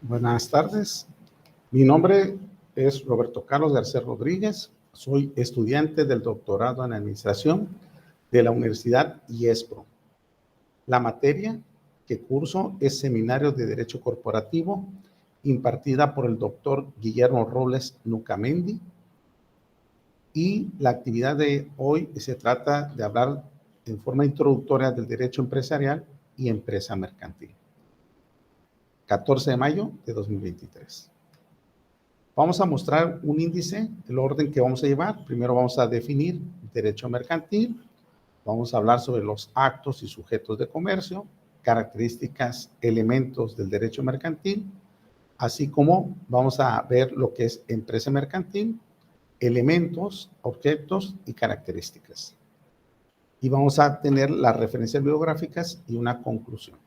Buenas tardes. Mi nombre es Roberto Carlos García Rodríguez. Soy estudiante del doctorado en Administración de la Universidad IESPRO. La materia que curso es Seminario de Derecho Corporativo, impartida por el doctor Guillermo Robles Nucamendi. Y la actividad de hoy se trata de hablar en forma introductoria del derecho empresarial y empresa mercantil. 14 de mayo de 2023. Vamos a mostrar un índice, el orden que vamos a llevar. Primero vamos a definir derecho mercantil, vamos a hablar sobre los actos y sujetos de comercio, características, elementos del derecho mercantil, así como vamos a ver lo que es empresa mercantil, elementos, objetos y características. Y vamos a tener las referencias bibliográficas y una conclusión.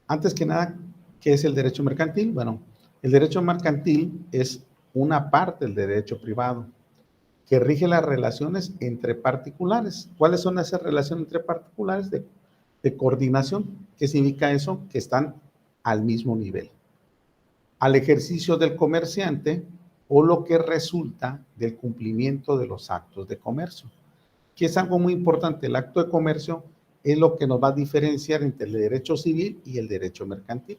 Antes que nada, ¿qué es el derecho mercantil? Bueno, el derecho mercantil es una parte del derecho privado que rige las relaciones entre particulares. ¿Cuáles son esas relaciones entre particulares? De coordinación. ¿Qué significa eso? Que están al mismo nivel. Al ejercicio del comerciante o lo que resulta del cumplimiento de los actos de comercio. Que es algo muy importante. El acto de comercio es lo que nos va a diferenciar entre el derecho civil y el derecho mercantil.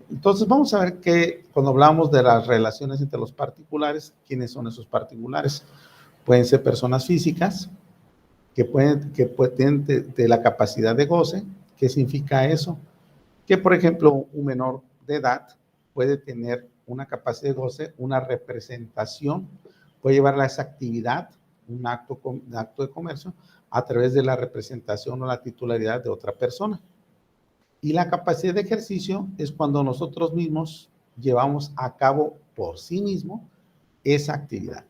Entonces vamos a ver que cuando hablamos de las relaciones entre los particulares, ¿quiénes son esos particulares? Pueden ser personas físicas que pueden de la capacidad de goce. ¿Qué significa eso? Que por ejemplo un menor de edad puede tener una capacidad de goce, una representación, puede llevar a esa actividad, un acto de comercio, a través de la representación o la titularidad de otra persona. Y la capacidad de ejercicio es cuando nosotros mismos llevamos a cabo por sí mismo esa actividad.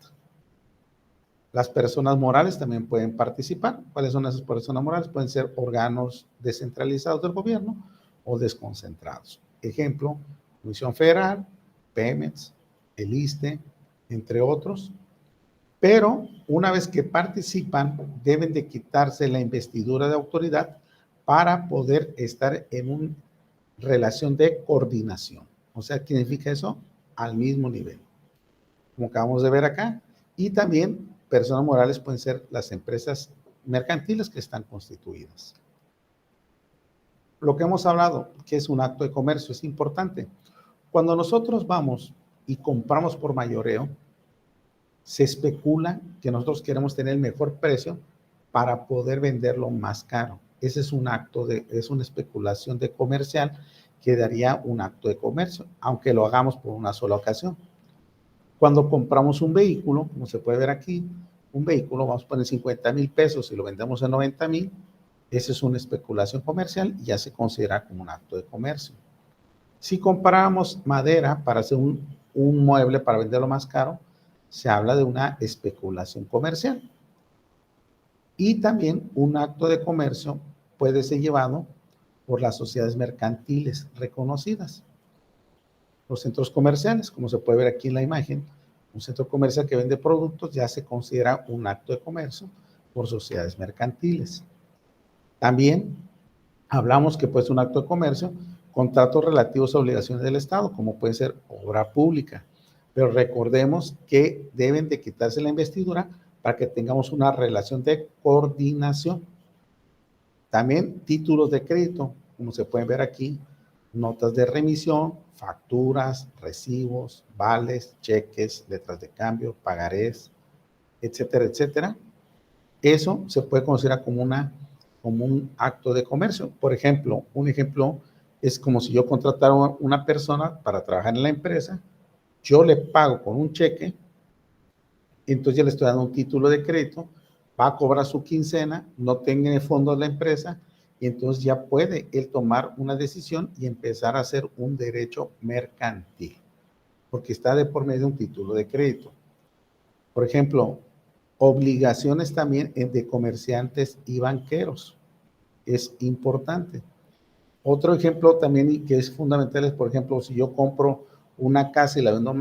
Las personas morales también pueden participar. ¿Cuáles son esas personas morales? Pueden ser órganos descentralizados del gobierno o desconcentrados. Ejemplo, Comisión Federal, Pemex, el ISSSTE, entre otros. Pero una vez que participan, deben de quitarse la investidura de autoridad para poder estar en una relación de coordinación. O sea, ¿qué significa eso? Al mismo nivel, como acabamos de ver acá. Y también personas morales pueden ser las empresas mercantiles que están constituidas. Lo que hemos hablado, que es un acto de comercio, es importante. Cuando nosotros vamos y compramos por mayoreo, se especula que nosotros queremos tener el mejor precio para poder venderlo más caro. Ese es un acto es una especulación de comercial que daría un acto de comercio, aunque lo hagamos por una sola ocasión. Cuando compramos un vehículo, como se puede ver aquí, un vehículo, vamos a poner 50,000 pesos y lo vendemos en 90,000, esa es una especulación comercial y ya se considera como un acto de comercio. Si compramos madera para hacer un mueble para venderlo más caro, se habla de una especulación comercial. Y también un acto de comercio puede ser llevado por las sociedades mercantiles reconocidas. Los centros comerciales, como se puede ver aquí en la imagen, un centro comercial que vende productos ya se considera un acto de comercio por sociedades mercantiles. También hablamos que puede ser un acto de comercio, contratos relativos a obligaciones del Estado, como puede ser obra pública. Pero recordemos que deben de quitarse la investidura para que tengamos una relación de coordinación. También títulos de crédito, como se pueden ver aquí, notas de remisión, facturas, recibos, vales, cheques, letras de cambio, pagarés, etcétera, etcétera. Eso se puede considerar como un acto de comercio. Por ejemplo, un ejemplo es como si yo contratara a una persona para trabajar en la empresa, yo le pago con un cheque, entonces ya le estoy dando un título de crédito, va a cobrar su quincena, no tenga fondos de la empresa, y entonces ya puede él tomar una decisión y empezar a hacer un derecho mercantil, porque está de por medio de un título de crédito. Por ejemplo, obligaciones también de comerciantes y banqueros. Es importante. Otro ejemplo también que es fundamental es, por ejemplo, si yo compro una casa y la vendo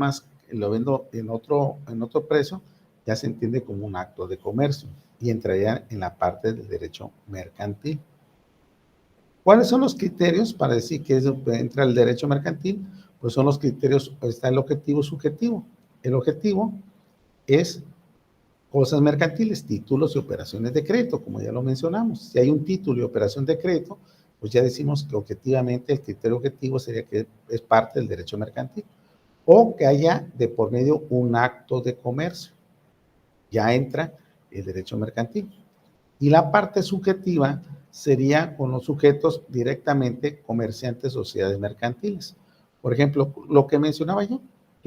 lo vendo en otro precio, ya se entiende como un acto de comercio y entraría en la parte del derecho mercantil. ¿Cuáles son los criterios para decir que entra el derecho mercantil? Pues son los criterios, está el objetivo subjetivo. El objetivo es cosas mercantiles, títulos y operaciones de crédito, como ya lo mencionamos. Si hay un título y operación de crédito, pues ya decimos que objetivamente el criterio objetivo sería que es parte del derecho mercantil. O que haya de por medio un acto de comercio. Ya entra el derecho mercantil. Y la parte subjetiva sería con los sujetos directamente comerciantes, sociedades mercantiles. Por ejemplo, lo que mencionaba yo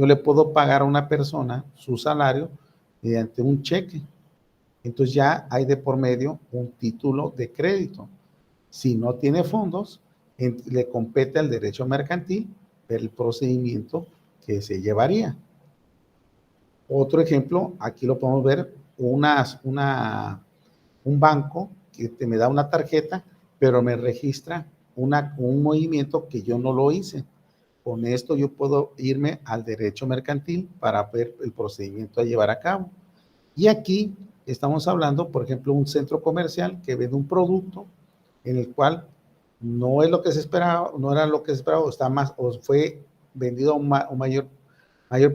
le puedo pagar a una persona su salario mediante un cheque. Entonces ya hay de por medio un título de crédito. Si no tiene fondos, le compete al derecho mercantil ver el procedimiento que se llevaría. Otro ejemplo, aquí lo podemos ver, un banco que me da una tarjeta, pero me registra un movimiento que yo no lo hice. Con esto yo puedo irme al derecho mercantil para ver el procedimiento a llevar a cabo. Y aquí estamos hablando, por ejemplo, un centro comercial que vende un producto en el cual no es lo que se esperaba, no era lo que se esperaba, está más, o fue vendido a un mayor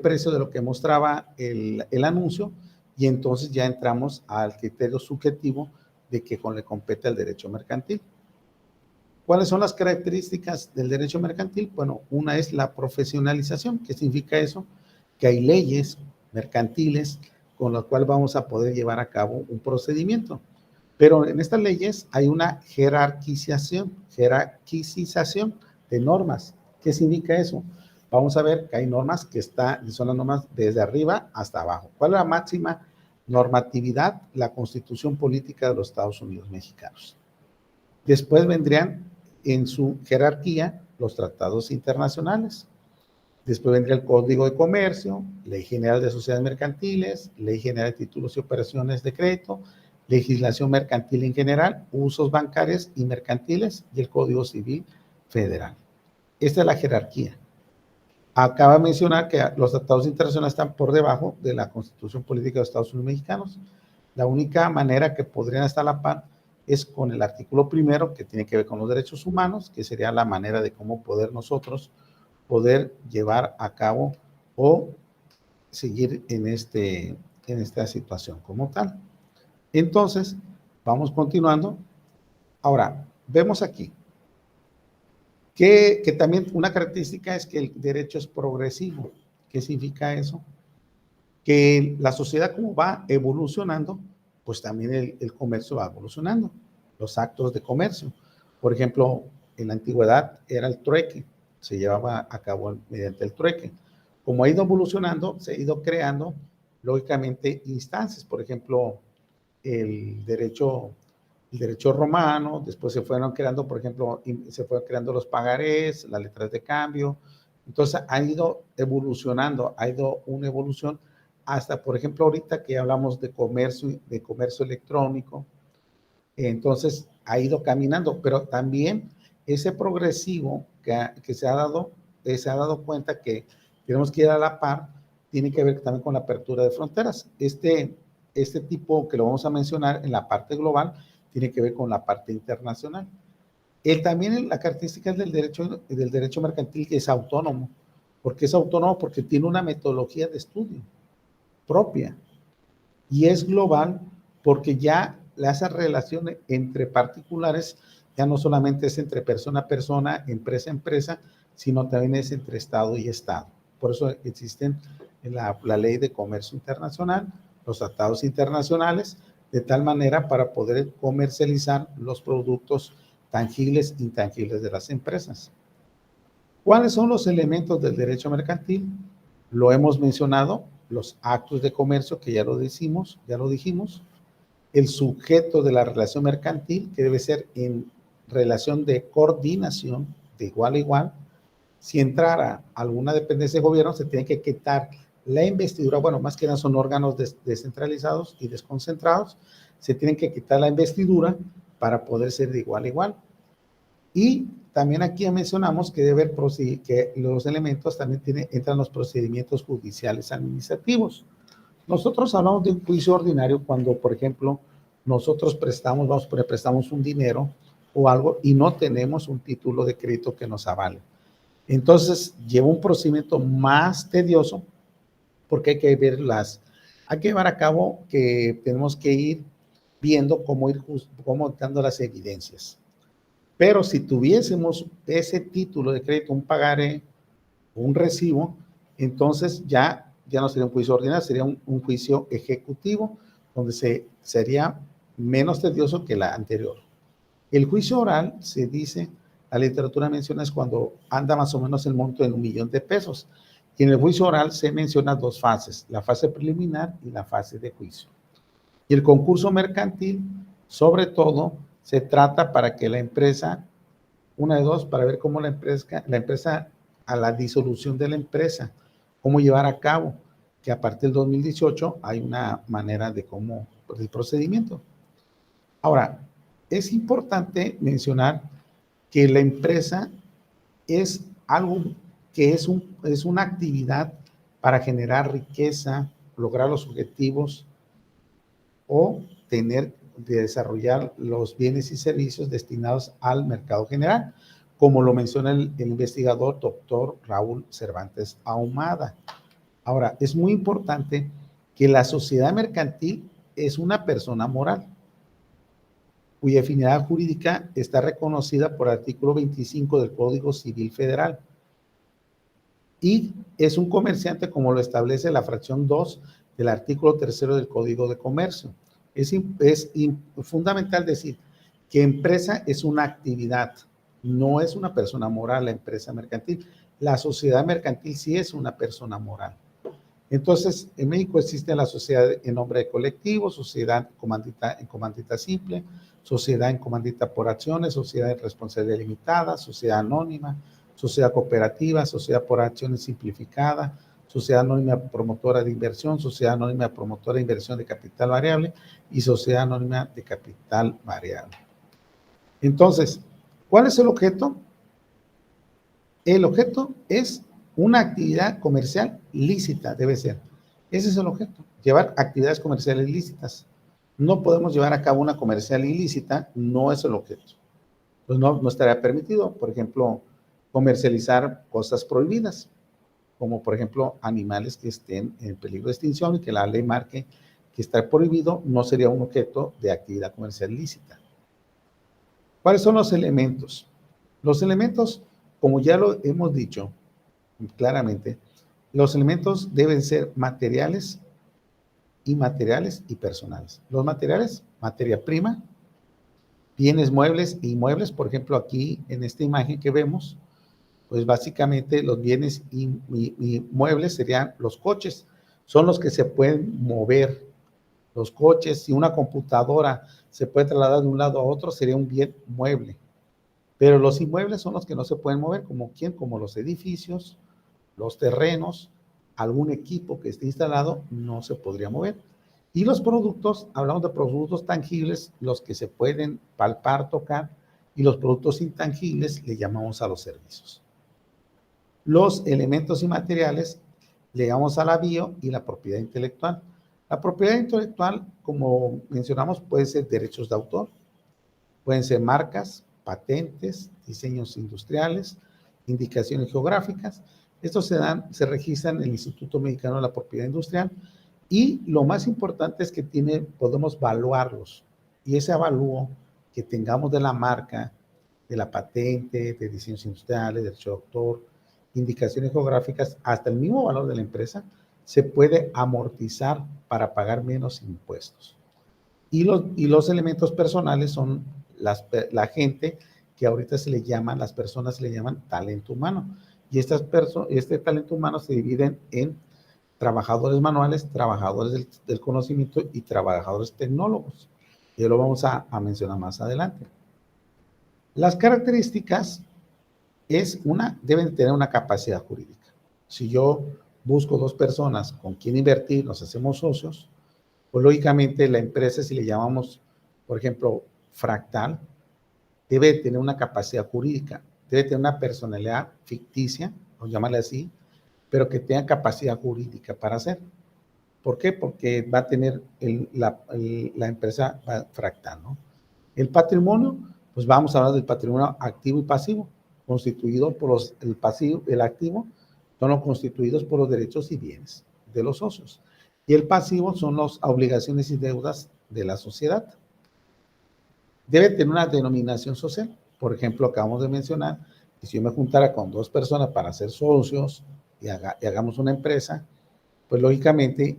precio de lo que mostraba el anuncio, y entonces ya entramos al criterio subjetivo de que le compete al derecho mercantil. ¿Cuáles son las características del derecho mercantil? Bueno, una es la profesionalización. ¿Qué significa eso? Que hay leyes mercantiles con las cuales vamos a poder llevar a cabo un procedimiento. Pero en estas leyes hay una jerarquización de normas. ¿Qué significa eso? Vamos a ver que hay normas que son las normas desde arriba hasta abajo. ¿Cuál es la máxima normatividad? La Constitución Política de los Estados Unidos Mexicanos. Después vendrían en su jerarquía los tratados internacionales. Después vendría el Código de Comercio, Ley General de Sociedades Mercantiles, Ley General de Títulos y Operaciones de Crédito, legislación mercantil en general, usos bancarios y mercantiles y el Código Civil Federal. Esta es la jerarquía. Acaba de mencionar que los tratados internacionales están por debajo de la Constitución Política de los Estados Unidos Mexicanos. La única manera que podrían estar a la par es con el artículo primero, que tiene que ver con los derechos humanos, que sería la manera de cómo nosotros poder llevar a cabo o seguir en esta situación como tal. Entonces, vamos continuando. Ahora, vemos aquí que también una característica es que el derecho es progresivo. ¿Qué significa eso? Que la sociedad como va evolucionando, pues también el comercio va evolucionando, los actos de comercio. Por ejemplo, en la antigüedad era el trueque, se llevaba a cabo mediante el trueque. Como ha ido evolucionando, se ha ido creando, lógicamente, instancias. Por ejemplo, el derecho romano, después se fueron creando, por ejemplo, se fueron creando los pagarés, las letras de cambio. Entonces, ha ido evolucionando, ha ido una evolución hasta, por ejemplo, ahorita que hablamos de comercio electrónico, entonces ha ido caminando, pero también ese progresivo que se ha dado cuenta que tenemos que ir a la par, tiene que ver también con la apertura de fronteras. Este tipo que lo vamos a mencionar en la parte global tiene que ver con la parte internacional. También la característica del derecho mercantil que es autónomo. ¿Por qué es autónomo? Porque tiene una metodología de estudio propia y es global porque ya esa relación entre particulares ya no solamente es entre persona a persona, empresa a empresa, sino también es entre Estado y Estado. Por eso existen la ley de comercio internacional, los tratados internacionales, de tal manera para poder comercializar los productos tangibles e intangibles de las empresas. ¿Cuáles son los elementos del derecho mercantil? Lo hemos mencionado, los actos de comercio, que ya lo dijimos, el sujeto de la relación mercantil, que debe ser en relación de coordinación, de igual a igual. Si entrara alguna dependencia de gobierno, se tiene que quitar la investidura, bueno, más que nada son órganos descentralizados y desconcentrados, se tienen que quitar la investidura para poder ser de igual a igual. Y también aquí mencionamos que debe que los elementos también entran los procedimientos judiciales administrativos. Nosotros hablamos de un juicio ordinario cuando, por ejemplo, nosotros prestamos un dinero o algo y no tenemos un título de crédito que nos avale. Entonces, lleva un procedimiento más tedioso porque hay que llevar a cabo que tenemos que ir viendo cómo dando las evidencias. Pero si tuviésemos ese título de crédito, un pagaré, un recibo, entonces ya no sería un juicio ordinario, sería un juicio ejecutivo, donde sería menos tedioso que la anterior. El juicio oral se dice, la literatura menciona es cuando anda más o menos el monto en $1,000,000. Y en el juicio oral se mencionan dos fases, la fase preliminar y la fase de juicio. Y el concurso mercantil, sobre todo, se trata para que la empresa, una de dos, para ver cómo la empresa a la disolución de la empresa, cómo llevar a cabo, que a partir del 2018 hay una manera de cómo, el procedimiento. Ahora, es importante mencionar que la empresa es algo que es una actividad para generar riqueza, lograr los objetivos o desarrollar los bienes y servicios destinados al mercado general, como lo menciona el investigador doctor Raúl Cervantes Ahumada. Ahora, es muy importante que la sociedad mercantil es una persona moral, cuya finalidad jurídica está reconocida por el artículo 25 del Código Civil Federal. Y es un comerciante como lo establece la fracción 2 del artículo 3 del Código de Comercio. Es fundamental decir que empresa es una actividad, no es una persona moral la empresa mercantil. La sociedad mercantil sí es una persona moral. Entonces, en México existe la sociedad en nombre de colectivo, sociedad en comandita simple, sociedad en comandita por acciones, sociedad en responsabilidad limitada, sociedad anónima, sociedad cooperativa, sociedad por acciones simplificada, sociedad anónima promotora de inversión, sociedad anónima promotora de inversión de capital variable y sociedad anónima de capital variable. Entonces, ¿cuál es el objeto? El objeto es una actividad comercial lícita, debe ser. Ese es el objeto, llevar actividades comerciales lícitas. No podemos llevar a cabo una comercial ilícita, no es el objeto. Pues no estaría permitido, por ejemplo, comercializar cosas prohibidas, como por ejemplo animales que estén en peligro de extinción y que la ley marque que está prohibido, no sería un objeto de actividad comercial lícita. ¿Cuáles son los elementos? Los elementos, como ya lo hemos dicho claramente, los elementos deben ser materiales, inmateriales y personales. Los materiales, materia prima, bienes muebles e inmuebles, por ejemplo, aquí en esta imagen que vemos, pues básicamente los bienes inmuebles serían los coches, son los que se pueden mover. Los coches, si una computadora se puede trasladar de un lado a otro, sería un bien mueble. Pero los inmuebles son los que no se pueden mover, como ¿quién? Como los edificios, los terrenos, algún equipo que esté instalado, no se podría mover. Y los productos, hablamos de productos tangibles, los que se pueden palpar, tocar, y los productos intangibles le llamamos a los servicios. Los elementos inmateriales le llamamos a la bio y la propiedad intelectual. La propiedad intelectual, como mencionamos, puede ser derechos de autor, pueden ser marcas, patentes, diseños industriales, indicaciones geográficas. Estos se registran en el Instituto Mexicano de la Propiedad Industrial y lo más importante es que podemos evaluarlos y ese avalúo que tengamos de la marca, de la patente, de diseños industriales, derecho de autor, indicaciones geográficas, hasta el mismo valor de la empresa, se puede amortizar para pagar menos impuestos. Y los elementos personales son la gente que ahorita las personas se le llaman talento humano. Y este talento humano se dividen en trabajadores manuales, trabajadores del conocimiento y trabajadores tecnólogos. Y lo vamos a mencionar más adelante. Las características deben tener una capacidad jurídica. Si yo busco dos personas con quien invertir, nos hacemos socios, pues lógicamente la empresa, si le llamamos, por ejemplo, fractal, debe tener una capacidad jurídica, debe tener una personalidad ficticia, vamos a llamarle así, pero que tenga capacidad jurídica para hacer. ¿Por qué? Porque va a tener la empresa fractal, ¿no? El patrimonio, pues vamos a hablar del patrimonio activo y pasivo, constituido por el pasivo, el activo son los constituidos por los derechos y bienes de los socios. Y el pasivo son las obligaciones y deudas de la sociedad. Debe tener una denominación social. Por ejemplo, acabamos de mencionar que si yo me juntara con dos personas para ser socios y hagamos una empresa, pues lógicamente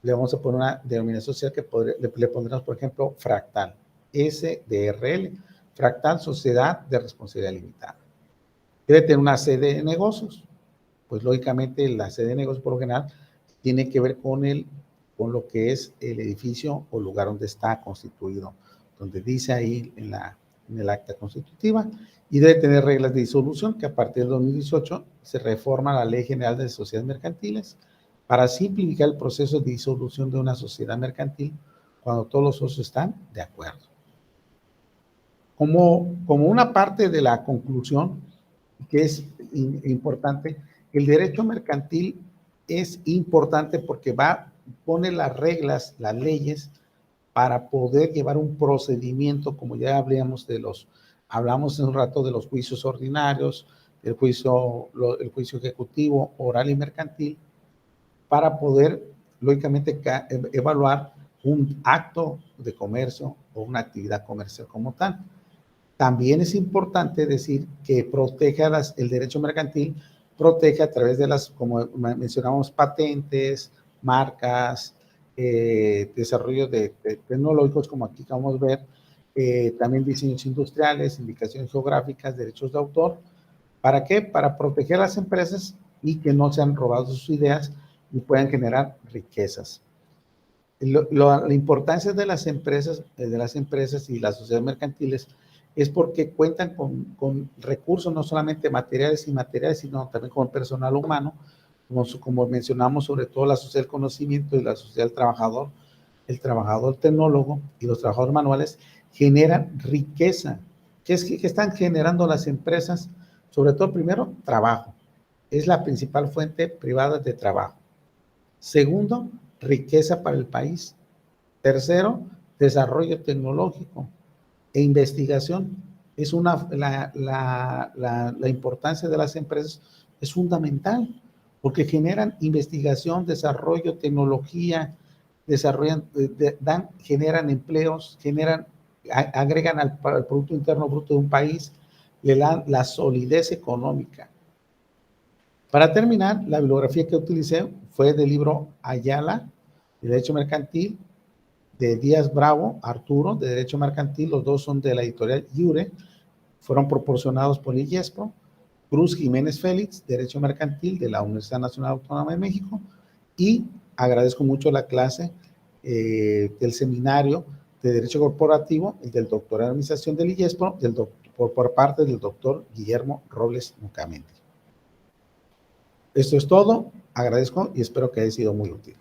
le vamos a poner una denominación social que le pondremos, por ejemplo, fractal, SDRL, fractal Sociedad de Responsabilidad Limitada. Debe tener una sede de negocios, pues lógicamente la sede de negocios por lo general tiene que ver con lo que es el edificio o lugar donde está constituido, donde dice ahí en el acta constitutiva, y debe tener reglas de disolución, que a partir del 2018 se reforma la Ley General de Sociedades Mercantiles para simplificar el proceso de disolución de una sociedad mercantil cuando todos los socios están de acuerdo. Como una parte de la conclusión, que es importante, el derecho mercantil es importante porque pone las reglas, las leyes, para poder llevar un procedimiento, como ya hablamos hablamos en un rato de los juicios ordinarios, el juicio ejecutivo, oral y mercantil, para poder, lógicamente, evaluar un acto de comercio o una actividad comercial como tal. También es importante decir que el derecho mercantil protege a través de como mencionamos, patentes, marcas, desarrollos tecnológicos, como aquí vamos a ver, también diseños industriales, indicaciones geográficas, derechos de autor. ¿Para qué? Para proteger a las empresas y que no sean robadas sus ideas y puedan generar riquezas. La importancia de las empresas y las sociedades mercantiles es porque cuentan con recursos no solamente materiales y inmateriales, sino también con personal humano, como mencionamos, sobre todo la sociedad del conocimiento y la sociedad del trabajador, el trabajador tecnólogo y los trabajadores manuales generan riqueza. ¿Qué están generando las empresas? Sobre todo, primero, trabajo. Es la principal fuente privada de trabajo. Segundo, riqueza para el país. Tercero, desarrollo tecnológico e investigación. La importancia de las empresas es fundamental porque generan investigación, desarrollo, tecnología, generan empleos, agregan al Producto Interno Bruto de un país, le dan la solidez económica. Para terminar, la bibliografía que utilicé fue del libro Ayala, de Derecho Mercantil, de Díaz Bravo, Arturo, de Derecho Mercantil. Los dos son de la editorial Iure, fueron proporcionados por IESPRO. Cruz Jiménez Félix, Derecho Mercantil, de la Universidad Nacional Autónoma de México. Y agradezco mucho la clase del seminario de Derecho Corporativo, el del doctorado en Administración del IESPRO, por parte del doctor Guillermo Robles Nucamendi. Esto es todo, agradezco y espero que haya sido muy útil.